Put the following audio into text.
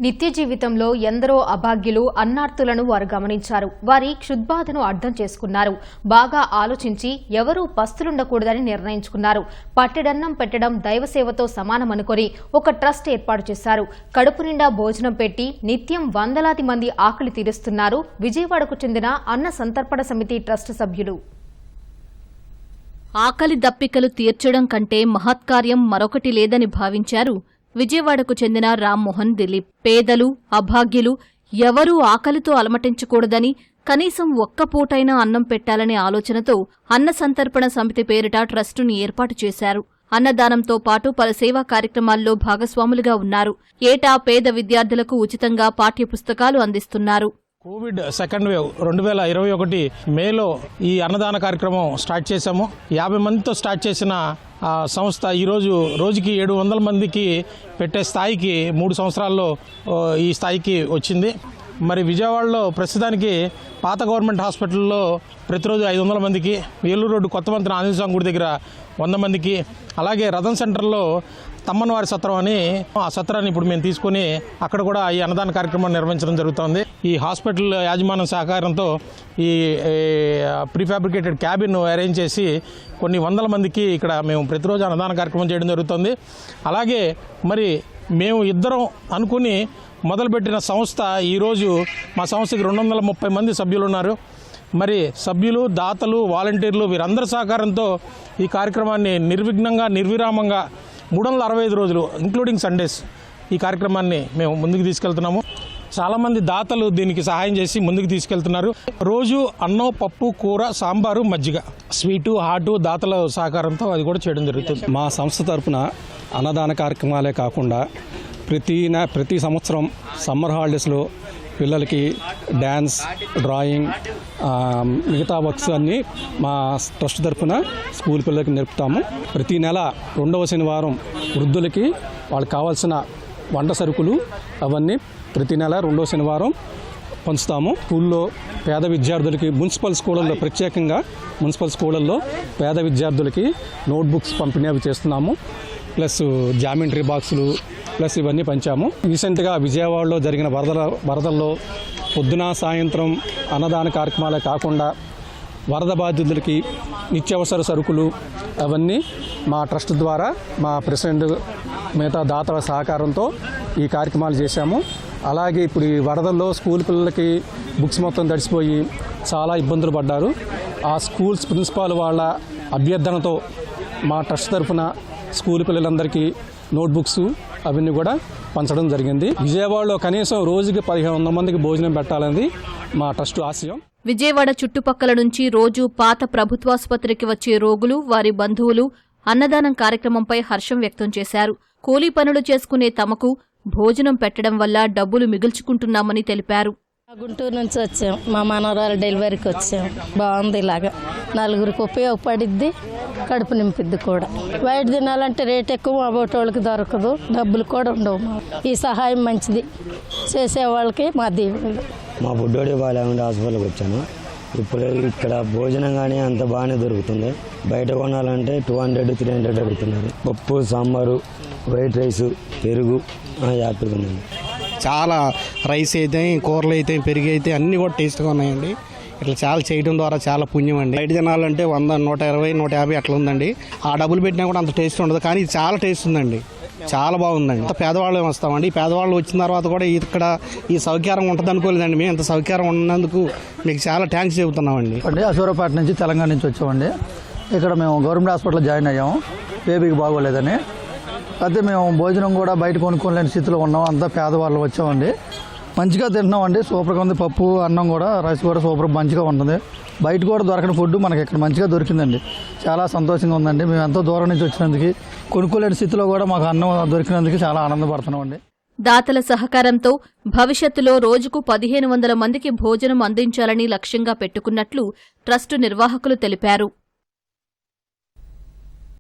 నిత్య జీవితంలో ఎందరో అభాగ్యులు అన్నార్తులను వారు గమనించారు. వారి క్షుద్బాధను అర్థం చేసుకున్నారు. బాగా ఆలోచించి ఎవరూ పస్తులుండకూడదని నిర్ణయించుకున్నారు. పట్టెడన్నం పెట్టడం దైవసేవతో సమానమనుకొని ఒక ట్రస్ట్ ఏర్పాటు చేశారు. కడుపు నిండా భోజనం పెట్టి నిత్యం వందలాది మంది ఆకలి తీరుస్తున్నారు విజయవాడకు చెందిన అన్న సంతర్పణ సమితి ట్రస్ట్ సభ్యులు. ఆకలి దప్పికలు తీర్చడం కంటే మహత్కార్యం మరొకటి లేదని భావించారు విజయవాడకు చెందిన రామ్మోహన్ దిలీప్. పేదలు, అభాగ్యులు ఎవరూ ఆకలితో అలమటించకూడదని, కనీసం ఒక్క పూటైనా అన్నం పెట్టాలనే ఆలోచనతో అన్న సంతర్పణ సమితి పేరిట ట్రస్టును ఏర్పాటు చేశారు. అన్నదానంతో పాటు పలు సేవా కార్యక్రమాల్లో భాగస్వాములుగా ఉన్నారు. ఏటా పేద విద్యార్థులకు ఉచితంగా పాఠ్యపుస్తకాలు అందిస్తున్నారు. కోవిడ్ సెకండ్ వేవ్ 2021 మేలో ఈ అన్నదాన కార్యక్రమం స్టార్ట్ చేశాము. 50 మందితో స్టార్ట్ చేసిన సంస్థ ఈరోజు రోజుకి 700 మందికి పెట్టే స్థాయికి 3 సంవత్సరాల్లో ఈ స్థాయికి వచ్చింది. మరి విజయవాడలో ప్రస్తుతానికి పాత గవర్నమెంట్ హాస్పిటల్లో ప్రతిరోజు 500 మందికి, ఏలూరు రోడ్డు కొత్త మంత్రి ఆంజనేయ స్వామి గుడి దగ్గర 100 మందికి, అలాగే రథం సెంటర్లో తమ్మనవారి సత్రం అని ఆ సత్రాన్ని ఇప్పుడు మేము తీసుకుని అక్కడ కూడా ఈ అన్నదాన కార్యక్రమం నిర్వహించడం జరుగుతుంది. ఈ హాస్పిటల్ యాజమాన్యం సహకారంతో ఈ ప్రీఫాబ్రికేటెడ్ క్యాబిన్ అరేంజ్ చేసి కొన్ని వందల మందికి ఇక్కడ మేము ప్రతిరోజు అన్నదాన కార్యక్రమం చేయడం జరుగుతుంది. అలాగే మరి మేము ఇద్దరం అనుకుని మొదలుపెట్టిన సంస్థ ఈరోజు మా సంస్థకి 230 మంది సభ్యులు ఉన్నారు. మరి సభ్యులు, దాతలు, వాలంటీర్లు వీరందరి సహకారంతో ఈ కార్యక్రమాన్ని నిర్విఘ్నంగా, నిర్విరామంగా 365 రోజులు ఇంక్లూడింగ్ సండేస్ ఈ కార్యక్రమాన్ని మేము ముందుకు తీసుకెళ్తున్నాము. చాలామంది దాతలు దీనికి సహాయం చేసి ముందుకు తీసుకెళ్తున్నారు. రోజు అన్నం, పప్పు, కూర, సాంబారు, మజ్జిగ, స్వీటు, హాటు దాతల సహకారంతో అది కూడా చేయడం జరుగుతుంది. మా సంస్థ తరఫున అన్నదాన కార్యక్రమాలే కాకుండా ప్రతి సంవత్సరం సమ్మర్ హాలిడేస్లో పిల్లలకి డ్యాన్స్, డ్రాయింగ్, మిగతా వర్క్స్ అన్నీ మా ట్రస్ట్ తరఫున స్కూల్ పిల్లలకి నేర్పుతాము. ప్రతి నెల 2వ శనివారం వృద్ధులకి వాళ్ళకి కావాల్సిన వంట సరుకులు అవన్నీ ప్రతి నెల 2వ శనివారం పంచుతాము. స్కూల్లో పేద విద్యార్థులకి మున్సిపల్ స్కూళ్ళల్లో, ప్రత్యేకంగా మున్సిపల్ స్కూళ్ళల్లో పేద విద్యార్థులకి నోట్బుక్స్ పంపిణీ అవి చేస్తున్నాము. ప్లస్ జామెంట్రీ బాక్సులు ప్లస్ ఇవన్నీ పంచాము. రీసెంట్గా విజయవాడలో జరిగిన వరదల్లో పొద్దున సాయంత్రం అన్నదాన కార్యక్రమాలే కాకుండా వరద బాధితులకి నిత్యావసర సరుకులు అవన్నీ మా ట్రస్ట్ ద్వారా మా ప్రెసిడెంట్ మిగతా దాతల సహకారంతో ఈ కార్యక్రమాలు చేశాము. అలాగే ఇప్పుడు ఈ వరదల్లో స్కూల్ పిల్లలకి బుక్స్ మొత్తం తడిసిపోయి చాలా ఇబ్బందులు పడ్డారు. ఆ స్కూల్స్ ప్రిన్సిపాల్ వాళ్ళ అభ్యర్థనతో మా ట్రస్ట్ తరఫున స్కూల్ పిల్లలందరికీ నోట్బుక్స్ అవన్నీ కూడా పంచడం జరిగింది. విజయవాడలో కనీసం రోజుకి 1500 మందికి భోజనం పెట్టాలనేది మా ట్రస్ట్ ఆశయం. విజయవాడ చుట్టుపక్కల నుంచి రోజు పాత ప్రభుత్వాసుపత్రికి వచ్చే రోగులు, వారి బంధువులు అన్నదానం కార్యక్రమంపై హర్షం వ్యక్తం చేశారు. కూలీ పనులు చేసుకునే తమకు భోజనం పెట్టడం వల్ల డబ్బులు మిగుల్చుకుంటున్నామని తెలిపారు. గుంటూరు నుంచి వచ్చాం. మా మనవరాలు డెలివరీకి వచ్చాం. బాగుంది. ఇలాగా నలుగురికి ఉపయోగపడిద్ది, కడుపు నింపిద్ది కూడా. బయట తినాలంటే రేట్ ఎక్కువ, అబోటోళ్ళకి దొరకదు, డబ్బులు కూడా ఉండవు. ఈ సహాయం మంచిది చేసేవాళ్ళకి మా దీవెనలు. మా బుడ్డోడి బాలేమంటే హాస్పిటల్కి వచ్చాను. ఇప్పుడు ఇక్కడ భోజనం కానీ అంత బాగానే దొరుకుతుంది. బయట కొనాలంటే 200-300 అడుగుతున్నారు. పప్పు, సాంబారు, వైట్ రైసు, పెరుగు హ్యాపీగా ఉందండి. చాలా రైస్ అయితే, కూరలు అయితే, పెరుగు అయితే అన్నీ కూడా టేస్ట్గా ఉన్నాయండి. ఇట్లా చాలా చేయడం ద్వారా చాలా పుణ్యం అండి. బయట తినాలంటే 100, 120, 150 అట్లా ఉందండి. ఆ డబ్బులు పెట్టినా కూడా అంత టేస్ట్ ఉండదు, కానీ ఇది చాలా టేస్ట్ ఉందండి. చాలా బాగుందండి. అంత పేదవాళ్ళు వస్తామండి. ఈ పేదవాళ్ళు వచ్చిన తర్వాత కూడా ఇక్కడ ఈ సౌకర్యం ఉంటుంది అనుకోలేదండి. మేము ఇంత సౌకర్యం ఉన్నందుకు మీకు చాలా థ్యాంక్స్ చెబుతున్నామండి. అసూరపేట నుంచి, తెలంగాణ నుంచి వచ్చామండి. ఇక్కడ మేము గవర్నమెంట్ హాస్పిటల్లో జాయిన్ అయ్యాము. బేబీకి బాగోలేదని. అయితే మేము భోజనం కూడా బయట కొనుక్కోలేని స్థితిలో ఉన్నాం. అంతా పేదవాళ్ళు వచ్చామండి. మంచిగా తింటున్నామండి. సూపర్గా ఉంది. పప్పు, అన్నం కూడా, రైస్ కూడా సూపర్ మంచిగా ఉంటుంది. బయట కూడా దొరకని ఫుడ్ మనకి ఇక్కడ మంచిగా దొరికిందండి. చాలా సంతోషంగా ఉందండి. మేము ఎంతో దూరం నుంచి వచ్చినందుకు, కొనుక్కోలేని స్థితిలో కూడా మాకు అన్నం దొరికినందుకు చాలా ఆనందపడుతున్నామండి. దాతల సహకారంతో భవిష్యత్తులో రోజుకు 1500 మందికి భోజనం అందించాలని లక్ష్యంగా పెట్టుకున్నట్లు ట్రస్టు నిర్వాహకులు తెలిపారు.